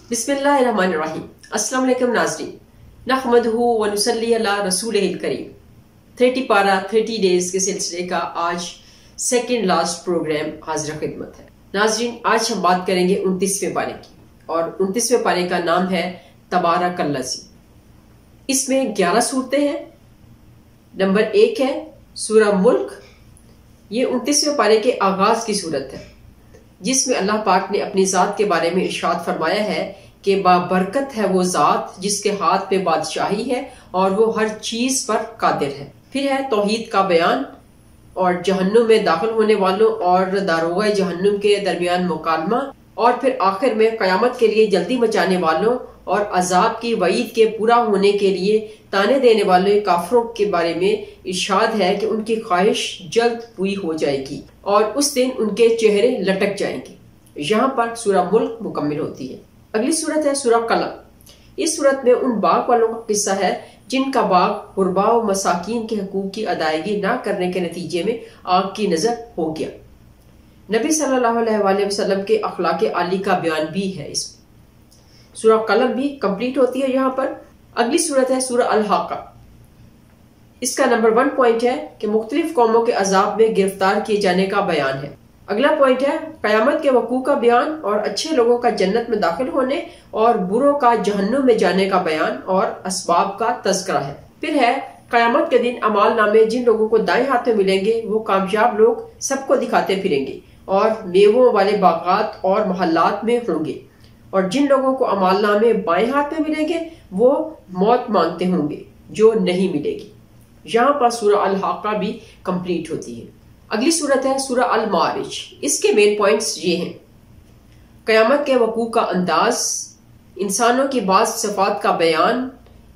बिस्मिल्लाहिर्रहमानिर्रहीम। अस्सलाम वालेकुम नाज़रीन, नहमदुहु व नुसल्ली अला रसूलिहिल करीम। 30 पारा 30 डेज के सिलसिले का आज सेकंड लास्ट प्रोग्राम हाजिर खिदमत है। नाज़रीन, आज हम बात करेंगे 29वें पारे की, और 29वें पारे का नाम है तबारकल्लज़ी। इसमें 11 सूरतें हैं। नंबर 1 है सूरह मुल्क। ये 29वें पारे के आगाज की सूरत है, जिसमें अल्लाह पाक ने अपनी ज़ात के बारे में इरशाद फरमाया है कि बाबरकत है वो ज़ात जिसके हाथ में बादशाही है और वो हर चीज पर कादिर है। फिर है तौहीद का बयान और जहन्नुम में दाखिल होने वालों और दारोगा जहन्नुम के दरमियान मुकालमा, और फिर आखिर में कयामत के लिए जल्दी मचाने वालों और अजाब की वईद के पूरा होने के लिए ताने देने वाले काफरों के बारे में इरशाद है कि उनकी ख्वाहिश जल्द पूरी हो जाएगी और उस दिन उनके चेहरे लटक जाएंगे। यहाँ पर सूरह मुल्क मुकम्मिल होती है। अगली सूरत है सूरह कलम। इस सूरत में उन बाग वालों का किस्सा है जिनका बाग गुरबा व मसाकीन के हकूक की अदायगी न करने के नतीजे में आग की नजर हो गया। नबी सल्लल्लाहु अलैहि वसल्लम के अखलाक आली का बयान भी है इसमें। सूरह कलम भी कंप्लीट होती है यहाँ पर। अगली सूरत है सूरह अल-हाक़ा। इसका नंबर 1 पॉइंट है कि मुख्तलिफ कौमों के अजाब में गिरफ्तार किए जाने का बयान है। अगला पॉइंट है कयामत के वकूअ का बयान और अच्छे लोगों का जन्नत में दाखिल होने और बुरों का जहन्नुम में जाने का बयान और असबाब का तज़किरा है। फिर है कयामत के दिन अमाल नामे जिन लोगों को दाएं हाथ में मिलेंगे वो कामयाब लोग सबको दिखाते फिरेंगे और मेवों वाले बागात और मोहल्लात में होंगे, और जिन लोगों को अमाल नामे बाएं हाथ में मिलेंगे वो मौत मांगते होंगे जो नहीं मिलेगी। यहाँ पर सूरह अल-हाक़ा भी कंप्लीट होती है। अगली सूरत है सूरह अल-मारिज। इसके मेन पॉइंट्स ये हैं: कयामत के वकूअ का अंदाज, इंसानों की बाज़ सिफ़ात का बयान,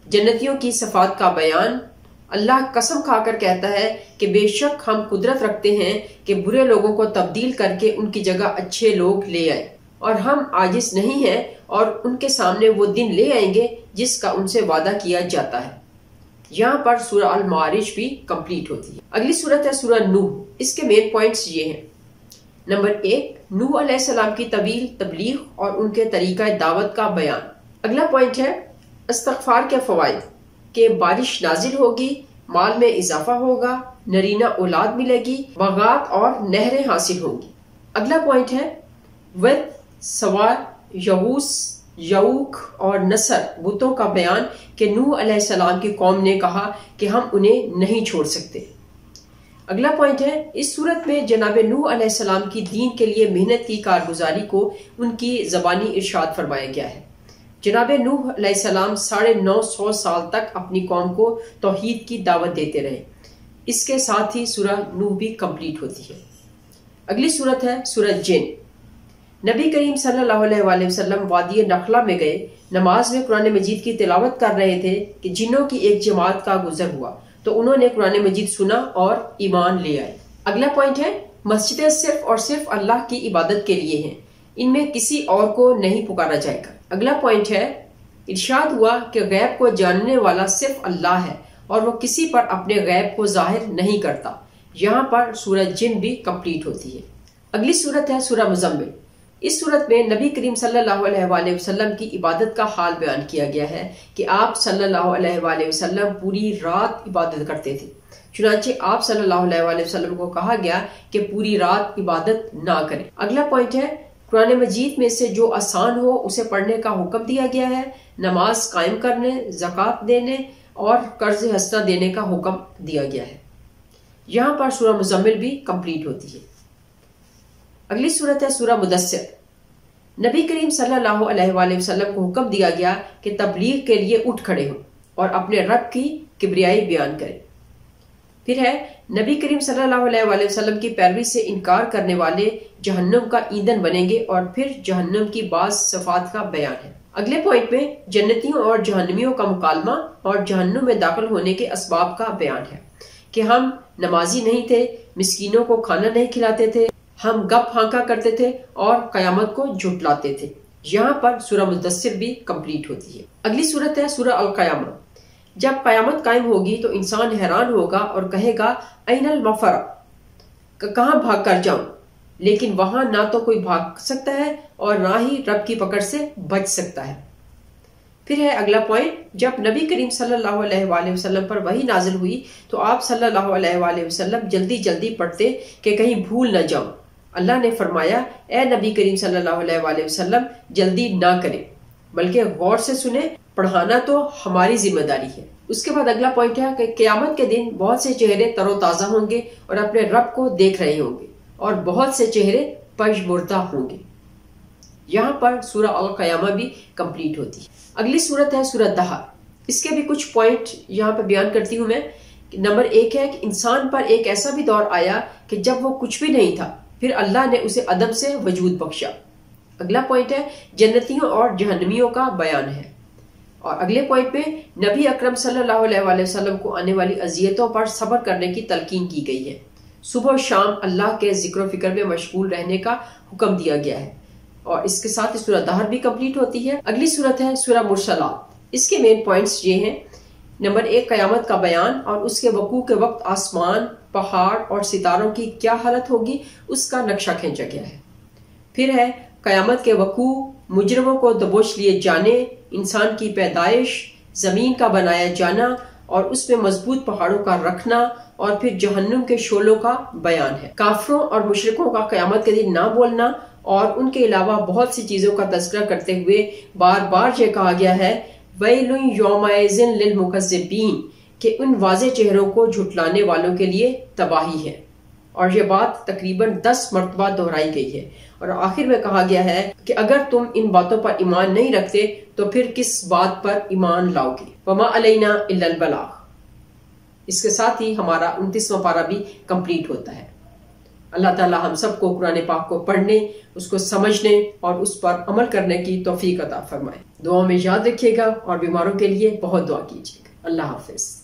जन्नतियों की सिफ़ात का बयान। अल्लाह कसम खाकर कहता है कि बेशक हम कुदरत रखते हैं कि बुरे लोगों को तब्दील करके उनकी जगह अच्छे लोग ले आए, और हम आजिज नहीं हैं और उनके सामने वो दिन ले आएंगे जिसका उनसे वादा किया जाता है। यहाँ पर सूरह अल-मारिज भी कंप्लीट होती है। अगली सूरत है सूरह नूह। इसके मेन पॉइंट्स ये हैं: नंबर 1, नूह अलैहिस्सलाम की तवील तबलीग और उनके तरीका दावत का बयान। अगला पॉइंट है इस्तग़फ़ार के फ़वाइद, के बारिश नाजिल होगी, माल में इजाफा होगा, नरीना औलाद मिलेगी, बागात और नहरें हासिल होंगी। अगला पॉइंट है वद, सवार, यहूस, यऊक और नसर बुतों का बयान कि नूह अलैहिस्सलाम की कौम ने कहा कि हम उन्हें नहीं छोड़ सकते। अगला पॉइंट है इस सूरत में जनाब नूह अलैहिस्सलाम की दीन के लिए मेहनत की कारगुजारी को उनकी ज़बानी इरशाद फरमाया गया है। जनाब नूह अलैहिस्सलाम 950 साल तक अपनी कौम को तौहीद की दावत देते रहे। इसके साथ ही सूरह नूह भी कंप्लीट होती है। अगली सूरत है सूरह जिन। नबी करीम सल्लल्लाहु अलैहि वसल्लम वादी नखला में गए, नमाज में कुरान मजीद की तिलावत कर रहे थे कि जिन्नों की एक जमात का गुजर हुआ तो उन्होंने कुरान मजीद सुना और ईमान ले आए। अगला पॉइंट है मस्जिदें सिर्फ और सिर्फ अल्लाह की इबादत के लिए हैं, इनमें किसी और को नहीं पुकारा जाएगा। अगला पॉइंट है इरशाद हुआ कि गैब को जानने वाला सिर्फ अल्लाह है और वो किसी पर अपने गैब को जाहिर नहीं करता। यहाँ पर सूरह जिन भी कंप्लीट होती है। अगली सूरत है सूरह मुज़म्मिल। इस सूरत में नबी करीम सल्लल्लाहु अलैहि वसल्लम की इबादत का हाल बयान किया गया है कि आप सल्लल्लाहु अलैहि वसल्लम पूरी रात इबादत करते थे। चुनांचे आप सल्लल्लाहु अलैहि वसल्लम को कहा गया कि पूरी रात इबादत ना करें। अगला पॉइंट है कुरान मजीद में से जो आसान हो उसे पढ़ने का हुक्म दिया गया है। नमाज कायम करने, ज़कात देने और कर्ज हस्ता देने का हुक्म दिया गया है। यहाँ पर सूरह मुज़म्मिल भी कंप्लीट होती है। अगली सूरत है सूरह मुदस्सिर। नबी करीम सल्लल्लाहु अलैहि वसल्लम को हुक्म दिया गया कि तबलीग के लिए उठ खड़े हों और अपने रब की किब्रियाई बयान करें। फिर है नबी करीम सल्लल्लाहु अलैहि वसल्लम की पैरवी से इनकार करने वाले जहन्नुम का ईंधन बनेंगे, और फिर जहन्नुम की बाज़ सिफ़ात का बयान है। अगले पॉइंट में जन्नतियों और जहन्नमियों का मुकालमा और जहन्नुम में दाखिल होने के असबाब का बयान है कि हम नमाजी नहीं थे, मिस्कीनों को खाना नहीं खिलाते थे, हम गप हांका करते थे और कयामत को झुटलाते थे। यहाँ पर सूरह मुदस्सिर भी कंप्लीट होती है। अगली सूरत है सूरह अल-क़यामा। जब कयामत कायम होगी तो इंसान हैरान होगा और कहेगा ऐनल मफर, कहाँ भाग कर जाऊं, لیکن وہاں نہ تو کوئی بھاگ سکتا ہے اور نہ ہی رب کی پکڑ سے بچ سکتا ہے۔ پھر ہے اگلا پوائنٹ، جب نبی کریم صلی اللہ علیہ وآلہ وسلم پر وحی نازل ہوئی تو آپ صلی اللہ علیہ وآلہ وسلم جلدی جلدی پڑھتے کہ کہیں بھول نہ جاؤں۔ اللہ نے فرمایا، اے نبی کریم صلی اللہ علیہ وآلہ وسلم جلدی نہ کریں بلکہ غور سے سنیں، پڑھانا تو ہماری ذمہ داری ہے۔ اس کے بعد اگلا پوائنٹ ہے کہ قیامت کے دن بہت سے چہرے تر و تازہ ہوں گے اور اپنے رب کو دیکھ رہے ہوں گے، اور بہت سے چہرے پژمردہ ہوں گے۔ یہاں پر سورہ القیامہ بھی کمپلیٹ ہوتی ہے۔ اگلی سورت ہے سورہ دہر۔ اس کے بھی کچھ پوائنٹ یہاں پہ بیان کرتی ہوں میں۔ نمبر 1 ہے کہ انسان پر ایک ایسا بھی دور آیا کہ جب وہ کچھ بھی نہیں تھا، پھر اللہ نے اسے عدم سے وجود بخشا۔ اگلا پوائنٹ ہے جنتیوں اور جہنمیوں کا بیان ہے۔ اور اگلے پوائنٹ میں نبی اکرم صلی اللہ علیہ وآلہ وسلم کو آنے والی اذیتوں پر صبر کرنے کی تلقین کی گئی ہے۔ صبح و شام اللہ کے ذکر و فکر میں مشغول رہنے کا حکم دیا گیا ہے، اور اس کے ساتھ سورہ دہر بھی کمپلیٹ ہوتی ہے۔ اگلی سورت ہے سورہ مرسلات۔ اس کے مین پوائنٹس یہ ہیں، نمبر 1 قیامت کا بیان اور اس کے وقوع کے وقت آسمان، پہاڑ اور ستاروں کی کیا حالت ہوگی اس کا نقشہ کھینچا گیا ہے۔ پھر ہے قیامت کے وقوع، مجرموں کو دبوچ لیے جانے، انسان کی پیدائش، زمین کا بنایا جانا اور اس میں مضبوط پہاڑوں کا رکھنا، اور پھر جہنم کے شعلوں کا بیان ہے۔ کافروں اور مشرکوں کا قیامت کے دن نہ بولنا اور ان کے علاوہ بہت سی چیزوں کا تذکرہ کرتے ہوئے بار بار یہ کہا گیا ہے، وَيْلٌ يَوْمَئِذٍ لِّلْمُكَذِّبِينَ، کہ ان واضح چہروں کو جھٹلانے والوں کے لیے تباہی ہے۔ اور یہ بات تقریباً 10 مرتبہ دہرائی گئی ہے، اور آخر میں کہا گیا ہے کہ اگر تم ان باتوں پر ایمان نہیں رکھتے تو پھر کس بات پر ایمان لاؤ گے؟ وَمَا عَلَيْنَا إِلَّا الْبَلَاغُ۔ اس کے ساتھ ہی ہمارا 29واں پارہ بھی کمپلیٹ ہوتا ہے۔ اللہ تعالی ہم سب کو قرآن پاک کو پڑھنے، اس کو سمجھنے اور اس پر عمل کرنے کی توفیق عطا فرمائے۔ دعا میں یاد رکھیے گا اور بیماروں کے لیے بہت دعا کیجیے گا۔ اللہ حافظ۔